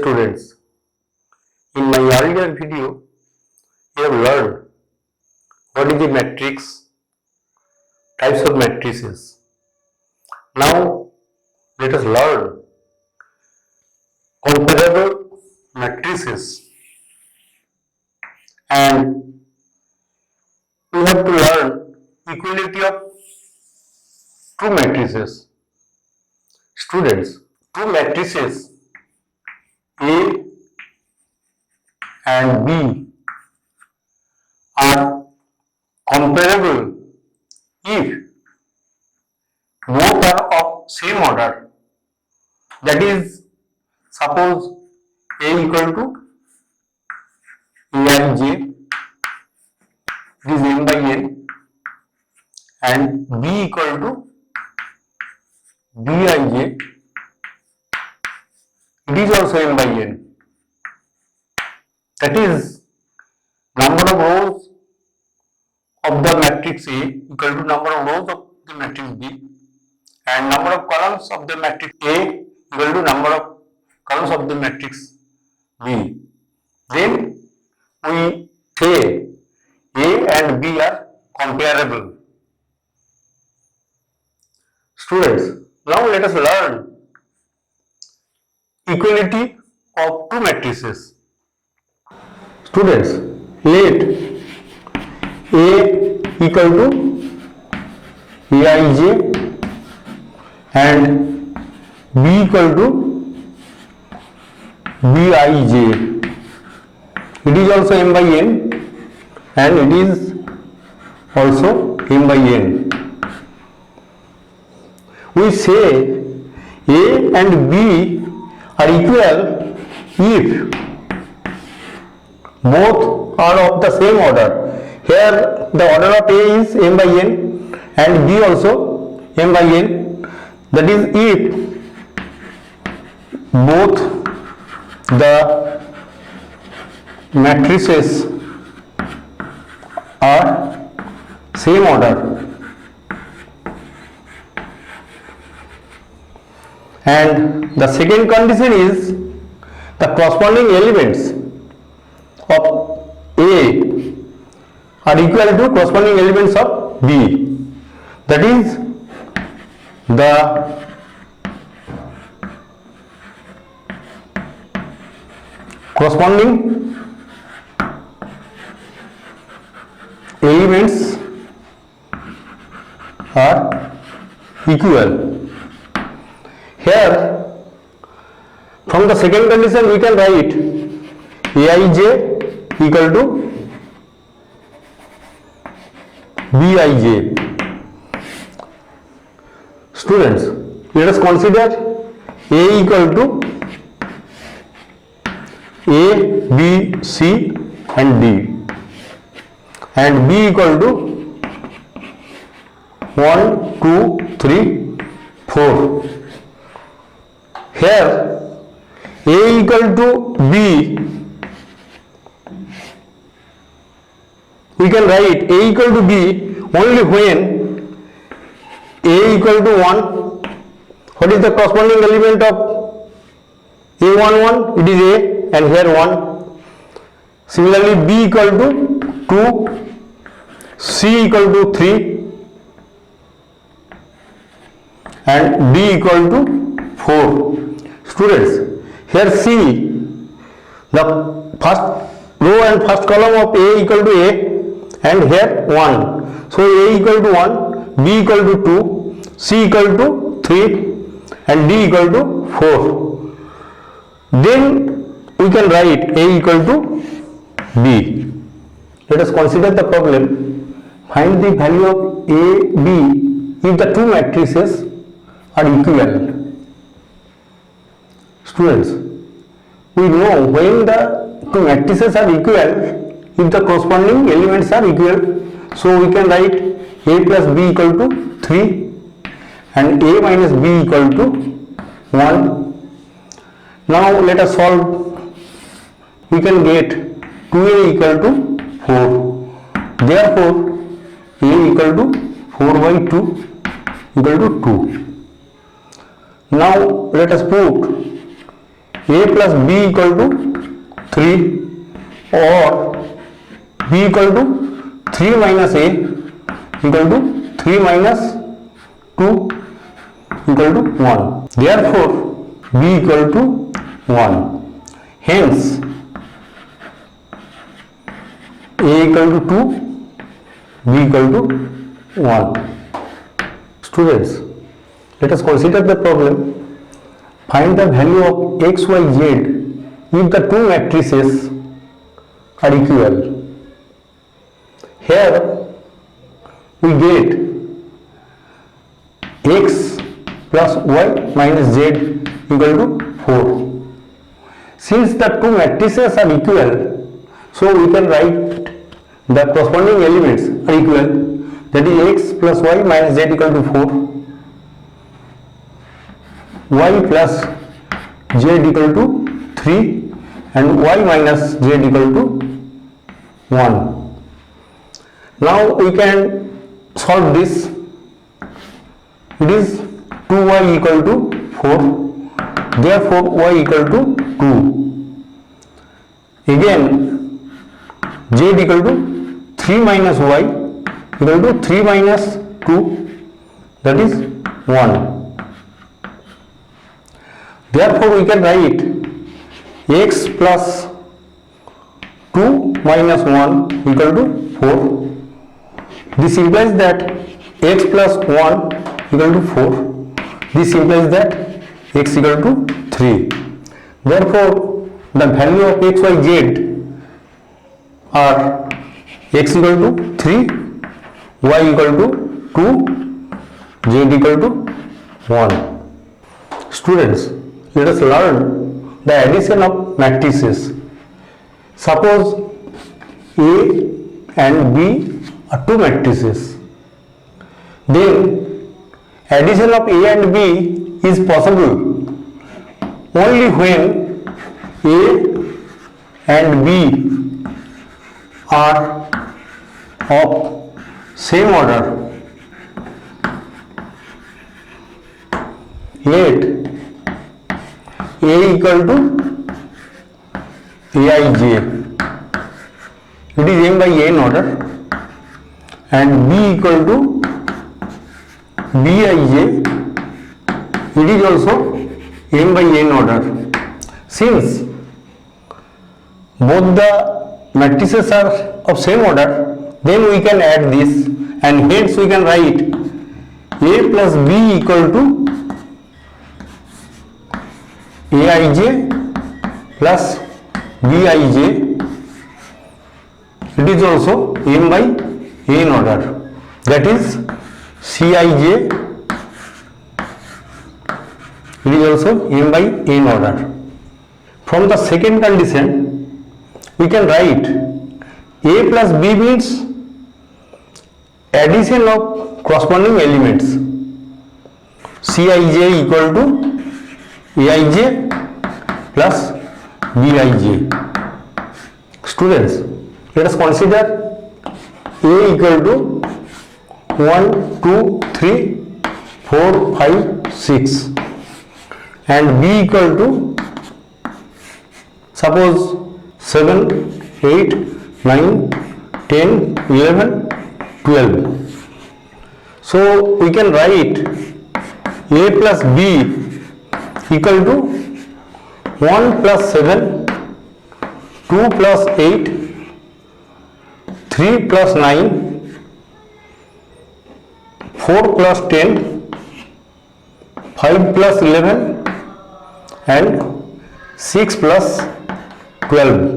students, in my earlier video, we have learned what is the matrix, types of matrices. Now, let us learn comparable matrices, and we have to learn equality of two matrices. Students, two matrices A and B are comparable if both are of same order. That is, suppose A equal to Aij, it is m by n, and B equal to Bij, it is also m by n. That is, number of rows of the matrix A equal to number of rows of the matrix B, and number of columns of the matrix A equal to number of columns of the matrix B. Then we say A and B are comparable. Students, now let us learn equality of two matrices. Students, let A equal to Aij and B equal to Bij. It is also m by n and it is also m by n. We say A and B are equal if both are of the same order. Here the order of A is m by n and B also m by n. That is, if both the matrices are same order, and the second condition is the corresponding elements of A are equal to corresponding elements of B. That is, the corresponding elements are equal. Here, from the second condition, we can write Aij equal to Bij. Students, let us consider A equal to A, B, C and D, and B equal to 1, 2, 3, 4. Here A equal to B, we can write A equal to B only when A equal to 1. What is the corresponding element of A11? It is A, and here 1. Similarly, B equal to 2, C equal to 3 and D equal to 4. Students, here C, the first row and first column of A equal to A, and here 1. So A equal to 1, B equal to 2, C equal to 3 and D equal to 4. Then we can write A equal to B. Let us consider the problem. Find the value of A, B if the two matrices are equal. Students, we know when the two matrices are equal, if the corresponding elements are equal, so we can write A plus B equal to 3 and A minus B equal to 1. Now let us solve. We can get 2A equal to 4. Therefore, A equal to 4 by 2 equal to 2. Now let us put a plus b equal to 3 or b equal to 3 minus a equal to 3 minus 2 equal to 1. Therefore, b equal to 1. Hence, a equal to 2, b equal to 1. Students, let us consider the problem. Find the value of x, y, z if the two matrices are equal. Here we get x plus y minus z equal to 4. Since the two matrices are equal, so we can write the corresponding elements are equal, that is x plus y minus z equal to 4, y plus z equal to 3 and y minus z equal to 1. Now we can solve this. It is 2y equal to 4, therefore y equal to 2. Again z equal to 3 minus y equal to 3 minus 2, that is 1. Therefore we can write x plus 2 minus 1 equal to 4. This implies that x plus 1 equal to 4. This implies that x equal to 3. Therefore the value of x, y, z are x equal to 3, y equal to 2, z equal to 1. Students, let us learn the addition of matrices. Suppose A and B are two matrices. Then addition of A and B is possible only when A and B are of same order. Let A equal to Aij, it is m by n order, and B equal to Bij, it is also m by n order. Since both the matrices are of same order, then we can add this, and hence we can write A plus B equal to Aij plus Bij, it is also m by n order, that is Cij, it is also m by n order. From the second condition we can write A plus B means addition of corresponding elements. Cij equal to Aij plus Bij. Students, let us consider A equal to 1, 2, 3, 4, 5, 6 and B equal to suppose 7, 8, 9, 10, 11, 12. So we can write A plus B equal to 1 plus 7, 2 plus 8, 3 plus 9, 4 plus 10, 5 plus 11 and 6 plus 12,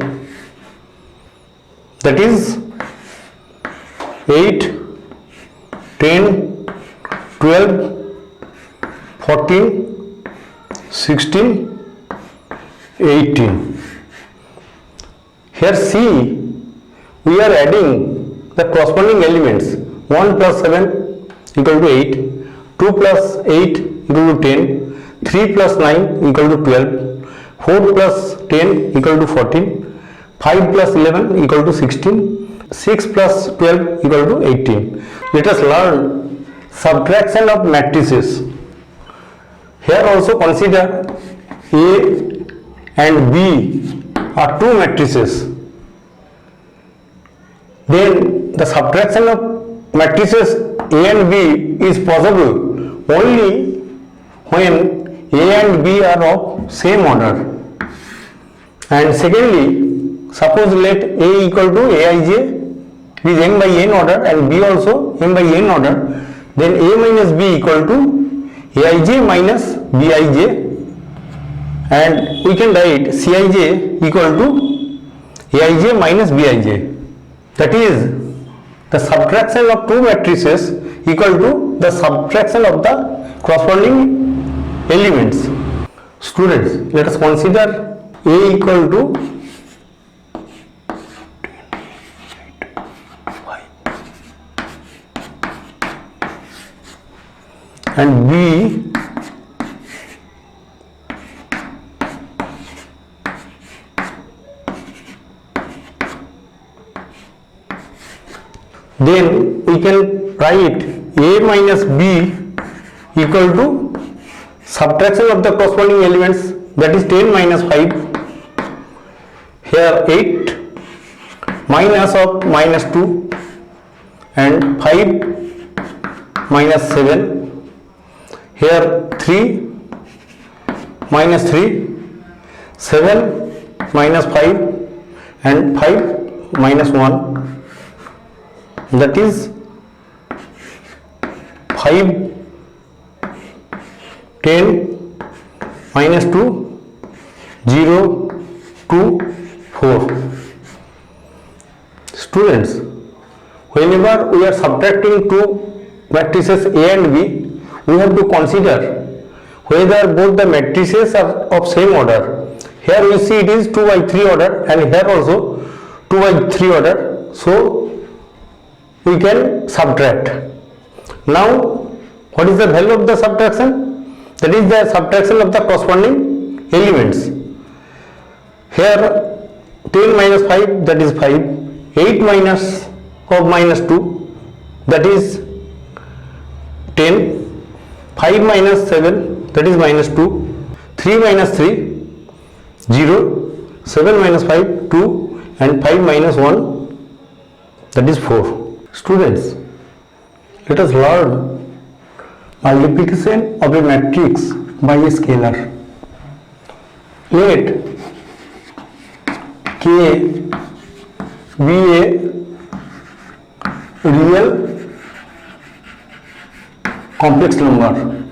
that is 8, 10, 12, 14, 16, 18. Here see, we are adding the corresponding elements. 1 plus 7 equal to 8, 2 plus 8 equal to 10, 3 plus 9 equal to 12, 4 plus 10 equal to 14, 5 plus 11 equal to 16, 6 plus 12 equal to 18. Let us learn subtraction of matrices. Here also consider A and B are two matrices, then the subtraction of matrices A and B is possible only when A and B are of same order. And secondly, suppose let A equal to Aij is m by n order and B also m by n order, then A minus B equal to Aij minus Bij, and we can write Cij equal to Aij minus Bij. That is, the subtraction of two matrices equal to the subtraction of the corresponding elements. Students, let us consider A equal to and B then we can write A minus B equal to subtraction of the corresponding elements, that is 10 minus 5, here 8 minus of minus 2 and 5 minus 7, here 3 minus 3, 7 minus 5 and 5 minus 1, that is 5, 10 minus 2, 0, 2, 4. Students, whenever we are subtracting two matrices A and B, we have to consider whether both the matrices are of same order. Here we see it is 2 by 3 order and here also 2 by 3 order, so we can subtract. Now what is the value of the subtraction? That is the subtraction of the corresponding elements. Here 10 minus 5, that is 5, 8 minus of minus 2, that is 10, 5 minus 7, that is minus 2, 3 minus 3, 0, 7 minus 5, 2 and 5 minus 1, that is 4. Students, let us learn multiplication of a matrix by a scalar. Let K be a real complex number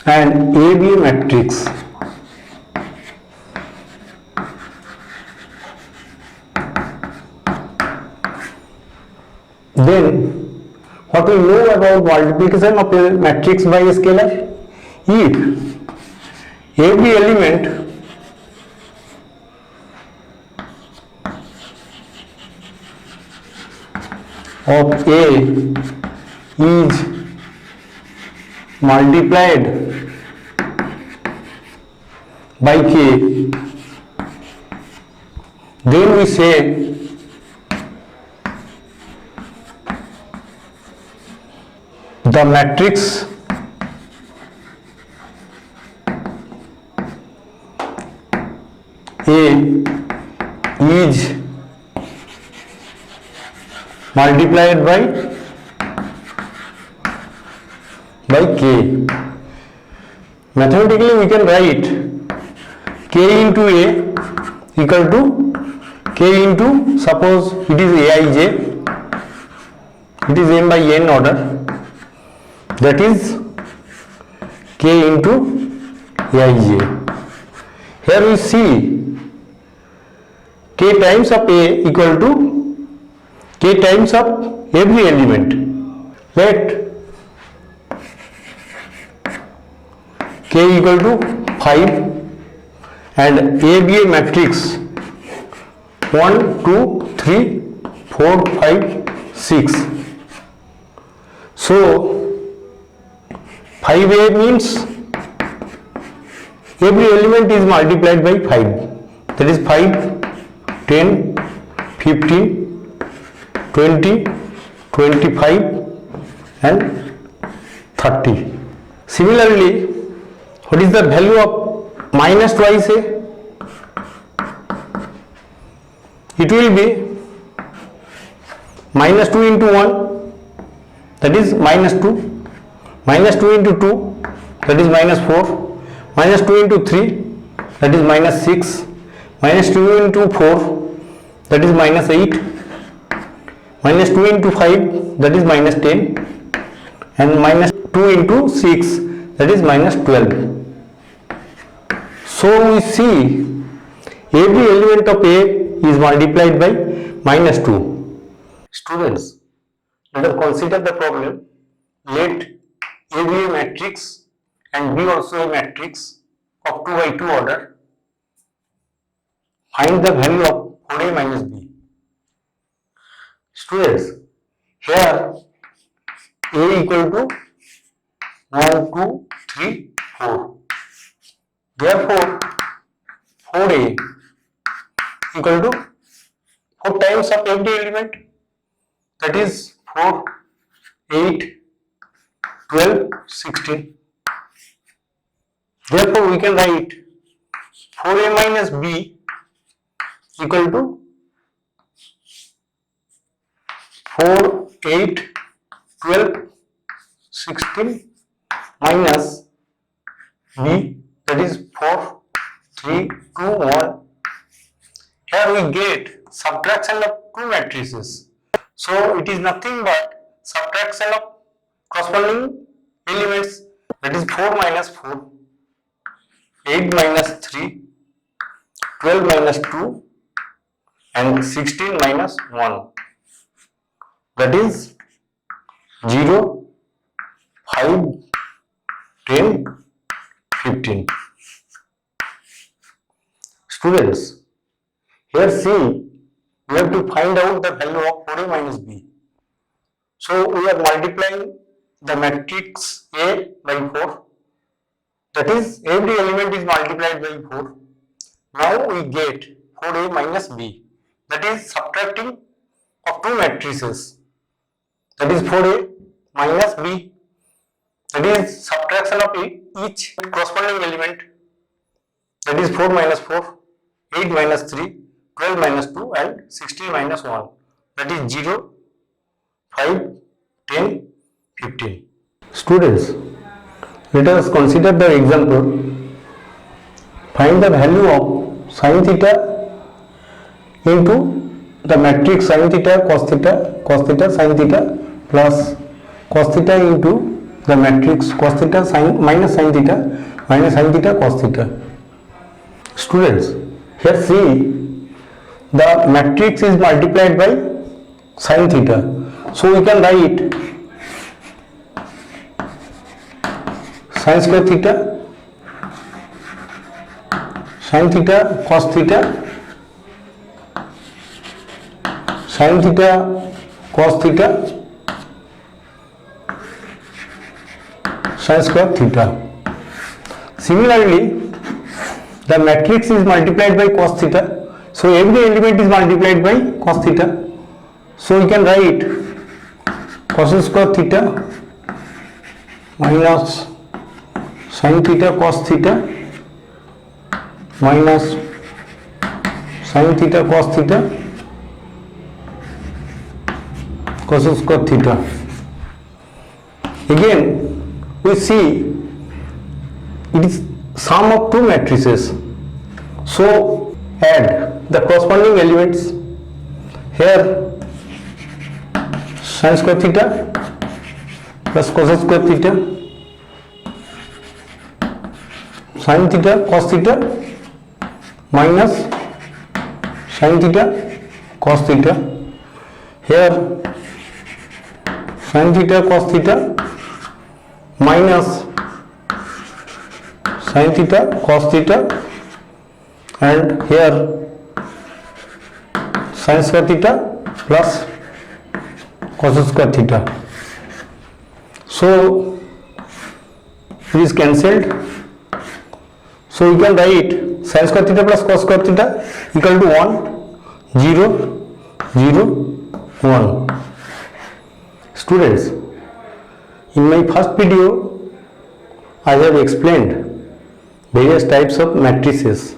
and A be a matrix. Then what we know about multiplication of a matrix by a scalar? If every element of A is multiplied by K, then we say the matrix A is multiplied by K. Mathematically we can write K into A equal to K into, suppose it is Aij, it is m by n order, that is K into Aij. Here we see K times of A equal to K times of every element. Let K equal to 5 and A be a matrix 1, 2, 3, 4, 5, 6. So 5A means every element is multiplied by 5, that is 5, 10, 15, 20, 25 and 30. Similarly, what is the value of minus twice a? It will be minus 2 into 1, that is minus 2, minus 2 into 2, that is minus 4, minus 2 into 3, that is minus 6, minus 2 into 4, that is minus 8, minus 2 into 5, that is minus 10, and minus 2 into 6, that is minus 12. So we see every element of A is multiplied by minus 2. Students, let us consider the problem. Let A be a matrix and B also a matrix of 2 by 2 order. Find the value of 4A minus B. Students, here A equal to 1, 2, 3, 4. Therefore, 4A equal to 4 times of every element, that is 4, 8, 12, 16. Therefore, we can write 4A minus B equal to 4, 8, 12, 16 minus B, that is 4, 3, 2, 1. Here we get subtraction of two matrices. So it is nothing but subtraction of corresponding elements, that is 4 minus 4, 8 minus 3, 12 minus 2 and 16 minus 1, that is 0, 5, 10, 15. Students, here see, we have to find out the value of 4A minus B. So we are multiplying the matrix A by 4, that is every element is multiplied by 4. Now we get 4A minus B, that is subtracting of two matrices, that is 4A minus B, that is subtraction of each corresponding element, that is 4 minus 4, 8 minus 3, 12 minus 2 and 16 minus 1, that is 0, 5, 10, 15. Students, let us consider the example. Find the value of sin theta into the matrix sin theta, cos theta, sin theta plus cos theta into the matrix cos theta minus sin theta, cos theta. Students, here see, the matrix is multiplied by sin theta. So we can write sin square theta, sin theta, cos theta, sin theta, cos theta, sin square theta. Similarly, the matrix is multiplied by cos theta, so every element is multiplied by cos theta. So we can write cos square theta minus sin theta cos theta minus sin theta cos theta cos square theta. Again, we see it is sum of two matrices. So add the corresponding elements. Here sin square theta plus cos square theta, sin theta cos theta minus sin theta cos theta. Here sin theta cos theta minus sin theta cos theta, and here sin square theta plus cos square theta. So it is cancelled. So we can write sin square theta plus cos square theta equal to 1, 0, 0, 1. Students, In my first video, I have explained various types of matrices.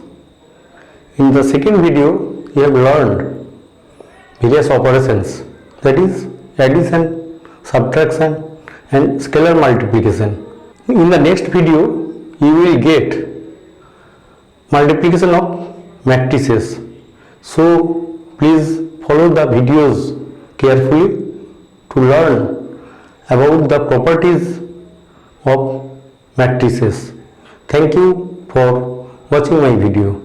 In the second video, you have learned various operations, that is addition, subtraction and scalar multiplication. In the next video, you will get multiplication of matrices. So please follow the videos carefully to learn about the properties of matrices. Thank you for watching my video.